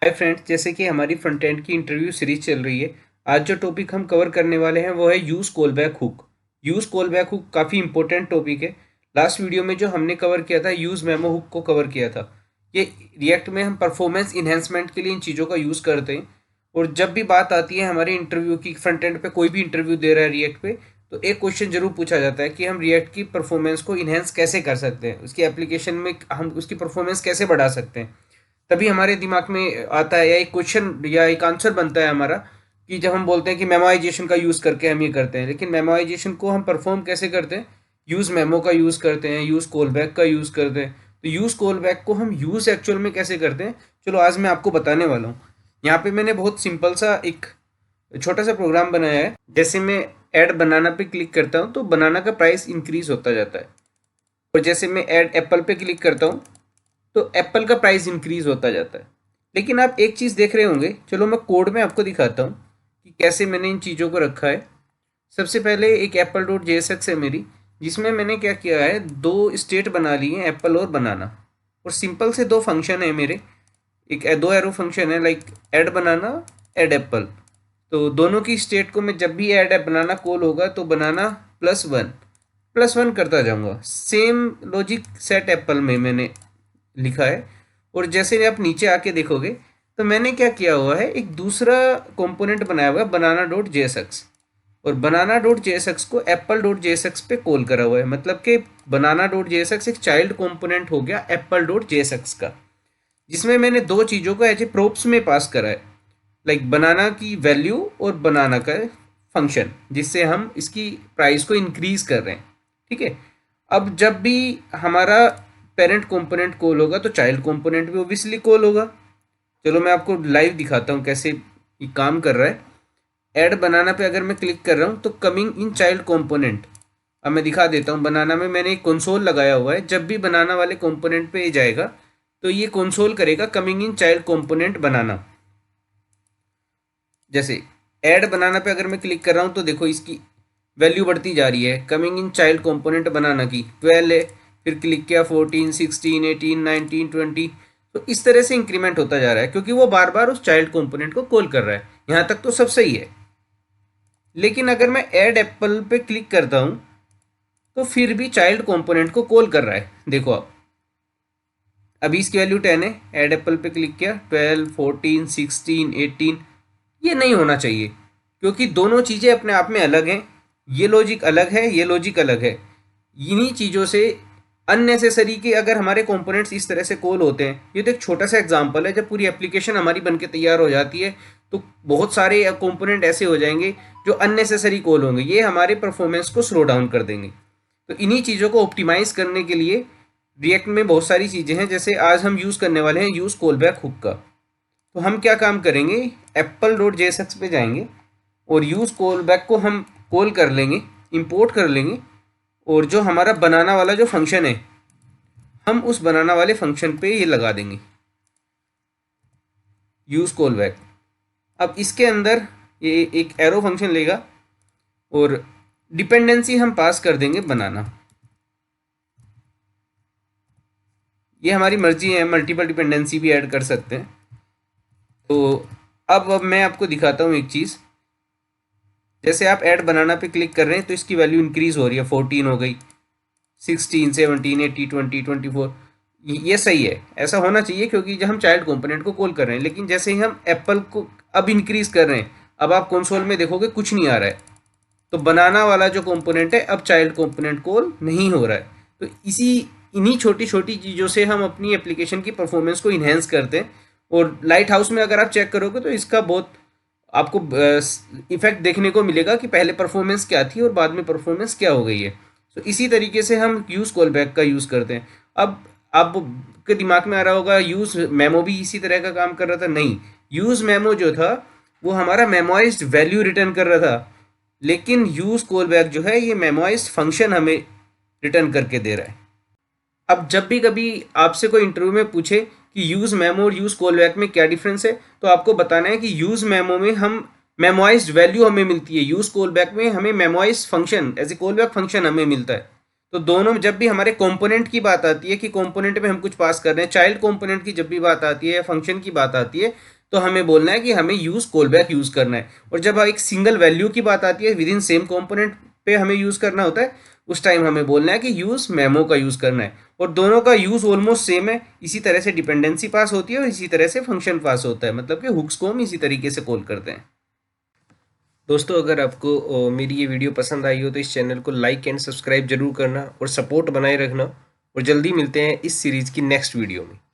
Hi friends, जैसे कि हमारी फ्रंट एंड की इंटरव्यू सीरीज चल रही है। आज जो टॉपिक हम कवर करने वाले हैं वो है use callback hook. Use callback hook काफ़ी इंपॉर्टेंट टॉपिक है। लास्ट वीडियो में जो हमने कवर किया था यूज़ मेमो हुक को कवर किया था। ये रिएक्ट में हम परफॉर्मेंस इन्हेंसमेंट के लिए इन चीज़ों का यूज़ करते हैं। और जब भी बात आती है हमारे इंटरव्यू की, फ्रंट एंड पे कोई भी इंटरव्यू दे रहा है रिएक्ट पे, तो एक क्वेश्चन जरूर पूछा जाता है कि हम रिएक्ट की परफॉर्मेंस को इन्हेंस कैसे कर सकते हैं, उसकी एप्लीकेशन में हम उसकी परफॉर्मेंस कैसे बढ़ा सकते हैं। तभी हमारे दिमाग में आता है या एक क्वेश्चन या एक आंसर बनता है हमारा कि जब हम बोलते हैं कि मेमोराइजेशन का यूज़ करके हम ये करते हैं, लेकिन मेमोराइजेशन को हम परफॉर्म कैसे करते हैं? यूज़ मेमो का यूज़ करते हैं, यूज़ कॉल बैक का यूज़ करते हैं। तो यूज़ कॉल बैक को हम यूज़ एक्चुअल में कैसे करते हैं, चलो आज मैं आपको बताने वाला हूँ। यहाँ पे मैंने बहुत सिंपल सा एक छोटा सा प्रोग्राम बनाया है। जैसे मैं ऐड बनाना पे क्लिक करता हूँ तो बनाना का प्राइस इंक्रीज होता जाता है, और जैसे मैं ऐड एप्पल पे क्लिक करता हूँ तो एप्पल का प्राइस इंक्रीज होता जाता है। लेकिन आप एक चीज़ देख रहे होंगे, चलो मैं कोड में आपको दिखाता हूँ कि कैसे मैंने इन चीज़ों को रखा है। सबसे पहले एक एप्पल डॉट जेएसएक्स है मेरी, जिसमें मैंने क्या किया है, दो स्टेट बना लिए हैं, एप्पल और बनाना। और सिंपल से दो फंक्शन है मेरे, एक दो एरो फंक्शन है, लाइक ऐड बनाना, ऐड एप्पल। तो दोनों की स्टेट को मैं जब भी ऐड बनाना कॉल होगा तो बनाना +1 करता जाऊंगा। सेम लॉजिक सेट एप्पल में मैंने लिखा है। और जैसे आप नीचे आके देखोगे तो मैंने क्या किया हुआ है, एक दूसरा कंपोनेंट बनाया हुआ है बनाना डॉट जेएसएक्स, और बनाना डॉट जेएसएक्स को एप्पल डॉट जेएसएक्स पे कॉल करा हुआ है। मतलब कि बनाना डॉट जेएसएक्स एक चाइल्ड कंपोनेंट हो गया एप्पल डॉट जेएसएक्स का, जिसमें मैंने दो चीज़ों को एज ए प्रोप्स में पास करा है, लाइक बनाना की वैल्यू और बनाना का फंक्शन, जिससे हम इसकी प्राइस को इंक्रीज कर रहे हैं। ठीक है। अब जब भी हमारा पेरेंट कंपोनेंट कॉल होगा तो चाइल्ड कंपोनेंट भी ओबियसली कॉल होगा। चलो मैं आपको लाइव दिखाता हूँ कैसे ये काम कर रहा है। ऐड बनाना पे अगर मैं क्लिक कर रहा हूँ तो कमिंग इन चाइल्ड कंपोनेंट, अब मैं दिखा देता हूँ। बनाना में मैंने एक कंसोल लगाया हुआ है, जब भी बनाना वाले कंपोनेंट पे जाएगा तो ये कंसोल करेगा कमिंग इन चाइल्ड कंपोनेंट बनाना। जैसे ऐड बनाना पे अगर मैं क्लिक कर रहा हूँ तो देखो इसकी वैल्यू बढ़ती जा रही है। कमिंग इन चाइल्ड कंपोनेंट बनाना की 12 है, फिर क्लिक किया 14, 16, 18, 19, 20। तो इस तरह से इंक्रीमेंट होता जा रहा है, क्योंकि वो बार बार उस चाइल्ड कंपोनेंट को कॉल कर रहा है। यहाँ तक तो सब सही है। लेकिन अगर मैं ऐड एप्पल पे क्लिक करता हूँ तो फिर भी चाइल्ड कंपोनेंट को कॉल कर रहा है। देखो आप, अभी इसकी वैल्यू 10 है, ऐड एप्पल पे क्लिक किया 12, 14, 16, 18। ये नहीं होना चाहिए, क्योंकि दोनों चीज़ें अपने आप में अलग हैं। ये लॉजिक अलग है, ये लॉजिक अलग है। इन्हीं चीज़ों से अननेसेसरी के अगर हमारे कंपोनेंट्स इस तरह से कॉल होते हैं, ये तो एक छोटा सा एग्जांपल है। जब पूरी एप्लीकेशन हमारी बन के तैयार हो जाती है तो बहुत सारे कंपोनेंट ऐसे हो जाएंगे जो अननेसेसरी कॉल होंगे, ये हमारे परफॉर्मेंस को स्लो डाउन कर देंगे। तो इन्हीं चीज़ों को ऑप्टिमाइज करने के लिए रिएक्ट में बहुत सारी चीज़ें हैं। जैसे आज हम यूज़ करने वाले हैं यूज़ कॉल बैक हुक का। तो हम क्या काम करेंगे, एप्पल डॉट जेएसएक्स पे जाएंगे और यूज़ कॉल बैक को हम कॉल कर लेंगे, इंपोर्ट कर लेंगे, और जो हमारा बनाना वाला जो फंक्शन है हम उस बनाना वाले फंक्शन पे ये लगा देंगे यूज़ कॉल बैक। अब इसके अंदर ये एक एरो फंक्शन लेगा और डिपेंडेंसी हम पास कर देंगे बनाना। ये हमारी मर्जी है, मल्टीपल डिपेंडेंसी भी ऐड कर सकते हैं। तो अब मैं आपको दिखाता हूँ एक चीज़। जैसे आप ऐड बनाना पे क्लिक कर रहे हैं तो इसकी वैल्यू इंक्रीज हो रही है, 14 हो गई, 16, 17, 80, 20, 24। ये सही है, ऐसा होना चाहिए, क्योंकि जब हम चाइल्ड कंपोनेंट को कॉल कर रहे हैं। लेकिन जैसे ही हम एप्पल को अब इंक्रीज कर रहे हैं, अब आप कंसोल में देखोगे कुछ नहीं आ रहा है। तो बनाना वाला जो कंपोनेंट है अब चाइल्ड कंपोनेंट कॉल नहीं हो रहा है। तो इन्हीं छोटी छोटी चीज़ों से हम अपनी एप्लीकेशन की परफॉर्मेंस को इन्हेंस करते हैं। और लाइट हाउस में अगर आप चेक करोगे तो इसका बहुत आपको इफेक्ट देखने को मिलेगा कि पहले परफॉर्मेंस क्या थी और बाद में परफॉर्मेंस क्या हो गई है। तो इसी तरीके से हम यूज़ कॉल बैक का यूज़ करते हैं। अब आपके दिमाग में आ रहा होगा यूज़ मेमो भी इसी तरह का काम कर रहा था। नहीं, यूज़ मेमो जो था वो हमारा मेमोराइज्ड वैल्यू रिटर्न कर रहा था, लेकिन यूज़ कॉल बैक जो है ये मेमोराइज्ड फंक्शन हमें रिटर्न करके दे रहा है। अब जब भी कभी आपसे कोई इंटरव्यू में पूछे कि यूज़ मेमो और यूज़ कॉल बैक में क्या डिफरेंस है, तो आपको बताना है कि यूज़ मेमो में हम मेमोराइज्ड वैल्यू हमें मिलती है, यूज़ कॉल बैक में हमें memorized function as a call back function हमें मिलता है। तो दोनों जब भी हमारे कंपोनेंट की बात आती है कि कंपोनेंट में हम कुछ पास कर रहे हैं, चाइल्ड कंपोनेंट की जब भी बात आती है या फंक्शन की बात आती है, तो हमें बोलना है कि हमें यूज़ कॉल बैक यूज़ करना है। और जब एक सिंगल वैल्यू की बात आती है विद इन सेम कॉम्पोनेंट पे हमें यूज़ करना होता है, उस टाइम हमें बोलना है कि यूज़ मेमो का यूज़ करना है। और दोनों का यूज़ ऑलमोस्ट सेम है, इसी तरह से डिपेंडेंसी पास होती है और इसी तरह से फंक्शन पास होता है, मतलब कि हुक्स को हम इसी तरीके से कॉल करते हैं। दोस्तों, अगर आपको मेरी ये वीडियो पसंद आई हो तो इस चैनल को लाइक एंड सब्सक्राइब जरूर करना और सपोर्ट बनाए रखना, और जल्दी मिलते हैं इस सीरीज़ की नेक्स्ट वीडियो में।